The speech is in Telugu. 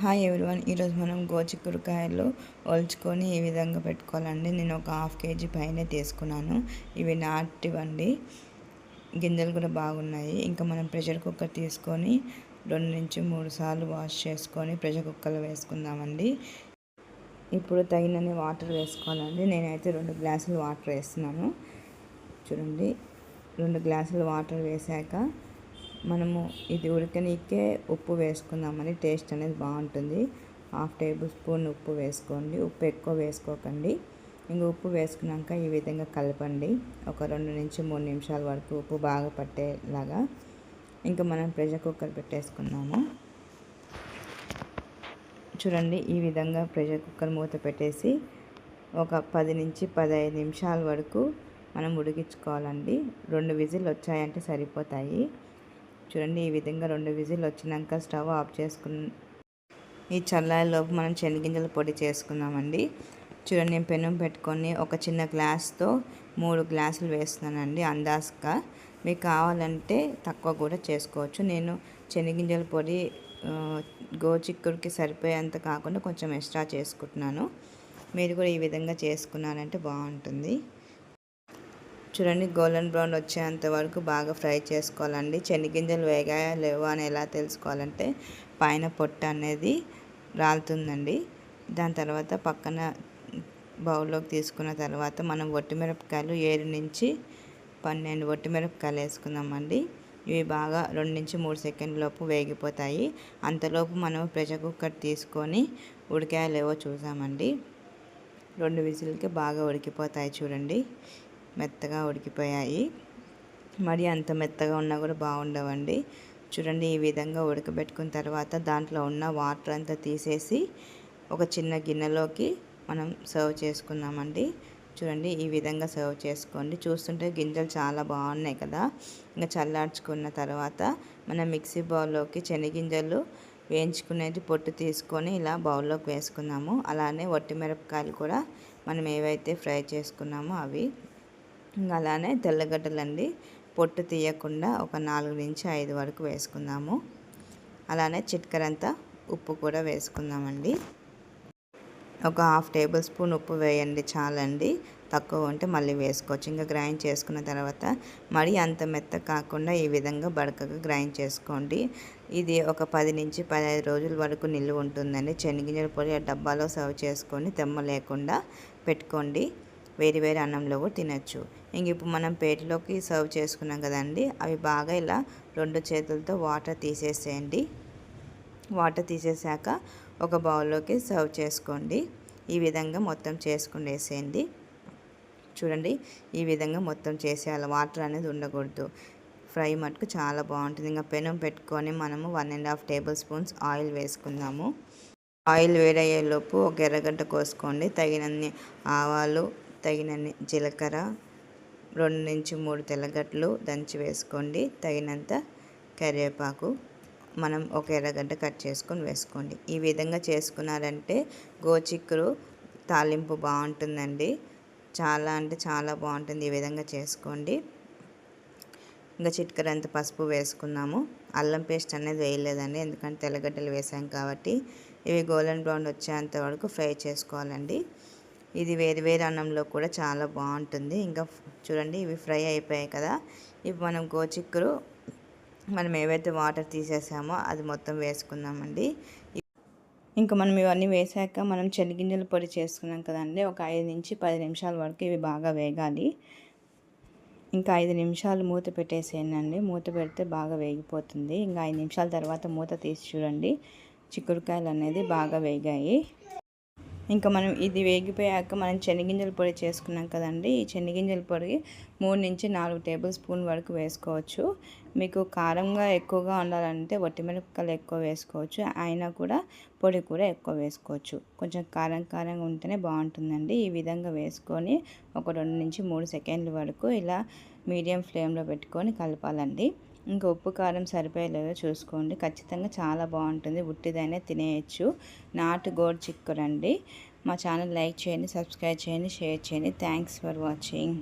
హాయ్ ఎవ్రీవన్, ఈరోజు మనం గోచిక్కుడుకాయలు ఒలుచుకొని ఈ విధంగా పెట్టుకోవాలండి. నేను ఒక హాఫ్ కేజీ పైనే తీసుకున్నాను. ఇవి నాటివండి, గింజలు కూడా బాగున్నాయి. ఇంకా మనం ప్రెషర్ కుక్కర్ తీసుకొని 2 నుంచి 3 సార్లు వాష్ చేసుకొని ప్రెషర్ కుక్కర్లో వేసుకుందామండి. ఇప్పుడు తగినన్ని వాటర్ వేసుకోవాలండి. నేనైతే 2 గ్లాసులు వాటర్ వేస్తున్నాను. చూడండి, 2 గ్లాసులు వాటర్ వేసాక మనము ఇది ఉడకనీకే ఉప్పు వేసుకుందామని. టేస్ట్ అనేది బాగుంటుంది. 1/2 టేబుల్ స్పూన్ ఉప్పు వేసుకోండి. ఉప్పు ఎక్కువ వేసుకోకండి. ఇంక ఉప్పు వేసుకున్నాక ఈ విధంగా కలపండి. ఒక 2 నుంచి 3 నిమిషాల వరకు ఉప్పు బాగా పట్టేలాగా. ఇంకా మనం ప్రెషర్ కుక్కర్ పెట్టేసుకున్నాము. చూడండి, ఈ విధంగా ప్రెషర్ కుక్కర్ మూత పెట్టేసి ఒక 10 నుంచి 15 నిమిషాల వరకు మనం ఉడికించుకోవాలండి. 2 విజిల్ వచ్చాయంటే సరిపోతాయి. చూడండి, ఈ విధంగా 2 విజిల్ వచ్చినాక స్టవ్ ఆఫ్ చేసుకుని ఈ చల్లారిలోపు మనం శనగింజల పొడి చేసుకుందామండి. చూడండి, నేను పెనం పెట్టుకొని ఒక చిన్న గ్లాస్తో 3 గ్లాసులు వేస్తున్నానండి అందాజుగా. మీకు కావాలంటే తక్కువ కూడా చేసుకోవచ్చు. నేను శనగింజల పొడి గోచిక్కుడికి సరిపోయేంత కాకుండా కొంచెం ఎక్స్ట్రా చేసుకుంటున్నాను. మీరు కూడా ఈ విధంగా చేసుకున్నారంటే బాగుంటుంది. చూడండి, గోల్డెన్ బ్రౌన్ వచ్చేంత వరకు బాగా ఫ్రై చేసుకోవాలండి. శనగింజలు వేగాయా లేవా అని ఎలా తెలుసుకోవాలంటే పైన పొట్టు అనేది రాలుతుందండి. దాని తర్వాత పక్కన బౌల్లోకి తీసుకున్న తర్వాత మనం ఒట్టిమిరపకాయలు 7 నుంచి 12 ఒట్టిమిరపకాయలు వేసుకుందామండి. ఇవి బాగా 2 నుంచి 3 సెకండ్ల లోపు వేగిపోతాయి. అంతలోపు మనం ప్రెషర్ కుక్కర్ తీసుకొని ఉడికాయా లేవో చూసామండి. 2 విజిల్కి బాగా ఉడికిపోతాయి. చూడండి, మెత్తగా ఉడికిపోయాయి. మరి అంత మెత్తగా ఉన్నా కూడా బాగుండవండి. చూడండి, ఈ విధంగా ఉడకబెట్టుకున్న తర్వాత దాంట్లో ఉన్న వాటర్ అంతా తీసేసి ఒక చిన్న గిన్నెలోకి మనం సర్వ్ చేసుకుందామండి. చూడండి, ఈ విధంగా సర్వ్ చేసుకోండి. చూస్తుంటే గింజలు చాలా బాగున్నాయి కదా. ఇంకా చల్లార్చుకున్న తర్వాత మనం మిక్సీ బౌల్లోకి శనగింజలు వేయించుకునేది పొట్టు తీసుకొని ఇలా బౌల్లోకి వేసుకుందాము. అలానే ఒట్టిమిరపకాయలు కూడా మనం ఏవైతే ఫ్రై చేసుకున్నామో అవి, ఇంకా అలానే తెల్లగడ్డలండి, పొట్టు తీయకుండా ఒక 4 నుంచి 5 వరకు వేసుకుందాము. అలానే చిటికెడంతా ఉప్పు కూడా వేసుకుందామండి. ఒక 1/2 టేబుల్ స్పూన్ ఉప్పు వేయండి చాలండి. తక్కువ ఉంటే మళ్ళీ వేసుకోవచ్చు. ఇంకా గ్రైండ్ చేసుకున్న తర్వాత మరి అంత మెత్త కాకుండా ఈ విధంగా బడకగా గ్రైండ్ చేసుకోండి. ఇది ఒక 10 నుంచి 15 రోజుల వరకు నిల్వ ఉంటుందండి. శనగింజల పొడి ఆ డబ్బాలో సర్వ్ చేసుకొని తెమ్మ లేకుండా పెట్టుకోండి. వేడి వేడి అన్నంలో కూడా తినచ్చు. ఇంక ఇప్పుడు మనం ప్లేట్లోకి సర్వ్ చేసుకున్నాం కదండి, అవి బాగా ఇలా 2 చేతులతో వాటర్ తీసేసేయండి. వాటర్ తీసేసాక ఒక బౌల్లోకి సర్వ్ చేసుకోండి. ఈ విధంగా మొత్తం చేసుకునేసేయండి. చూడండి, ఈ విధంగా మొత్తం చేసేయాలి. వాటర్ అనేది ఉండకూడదు. ఫ్రై మటుకు చాలా బాగుంటుంది. ఇంకా పెనం పెట్టుకొని మనము 1.5 టేబుల్ స్పూన్స్ ఆయిల్ వేసుకుందాము. ఆయిల్ వేడయ్యేలోపు ఒక ఎర్రగడ్డ కోసుకోండి. తగినన్ని ఆవాలు, తగినన్ని జీలకర్ర, 2 నుంచి 3 తెల్లగడ్డలు దంచి వేసుకోండి. తగినంత కరివేపాకు, మనం ఒక ఎర్రగడ్డ కట్ చేసుకొని వేసుకోండి. ఈ విధంగా చేసుకున్నారంటే గోచిక్కుడు తాలింపు బాగుంటుందండి. చాలా అంటే చాలా బాగుంటుంది. ఈ విధంగా చేసుకోండి. ఇంకా చిటికెడంత పసుపు వేసుకున్నాము. అల్లం పేస్ట్ అనేది వేయలేదండి, ఎందుకంటే తెల్లగడ్డలు వేసాం కాబట్టి. ఇవి గోల్డెన్ బ్రౌన్ వచ్చేంత వరకు ఫ్రై చేసుకోవాలండి. ఇది వేరు వేరు అన్నంలో కూడా చాలా బాగుంటుంది. ఇంకా చూడండి, ఇవి ఫ్రై అయిపోయాయి కదా. ఇప్పుడు మనం గోచిక్కుడు మనం ఏవైతే వాటర్ తీసేసామో అది మొత్తం వేసుకుందామండి. ఇంకా మనం ఇవన్నీ వేసాక మనం శనగింజల పొడి చేసుకున్నాం కదండి, ఒక 5 నుంచి 10 నిమిషాల వరకు ఇవి బాగా వేగాలి. ఇంకా 5 నిమిషాలు మూత పెట్టేసేయండి. మూత పెడితే బాగా వేగిపోతుంది. ఇంకా 5 నిమిషాల తర్వాత మూత తీసి చూడండి, చిక్కుడుకాయలు అనేది బాగా వేగాయి. ఇంకా మనం ఇది వేగిపోయాక మనం శనగింజల పొడి చేసుకున్నాం కదండి, ఈ శనగింజల పొడి 3 నుంచి 4 టేబుల్ స్పూన్ వరకు వేసుకోవచ్చు. మీకు కారంగా ఎక్కువగా ఉండాలంటే ఒట్టిమిరపకాయలు ఎక్కువ వేసుకోవచ్చు. అయినా కూడా పొడి కూడా ఎక్కువ వేసుకోవచ్చు. కొంచెం కారంగా ఉంటేనే బాగుంటుందండి. ఈ విధంగా వేసుకొని ఒక 2 నుంచి 3 సెకండ్ల వరకు ఇలా మీడియం ఫ్లేమ్లో పెట్టుకొని కలపాలండి. ఇంకా ఉప్పు కారం సరిపోయేలాగా చూసుకోండి. ఖచ్చితంగా చాలా బాగుంటుంది. ఉట్టిదైనా తినేయచ్చు. నాటు గోచిక్కుడు అండి. మా ఛానల్ లైక్ చేయండి, సబ్స్క్రైబ్ చేయండి, షేర్ చేయండి. Thanks for watching.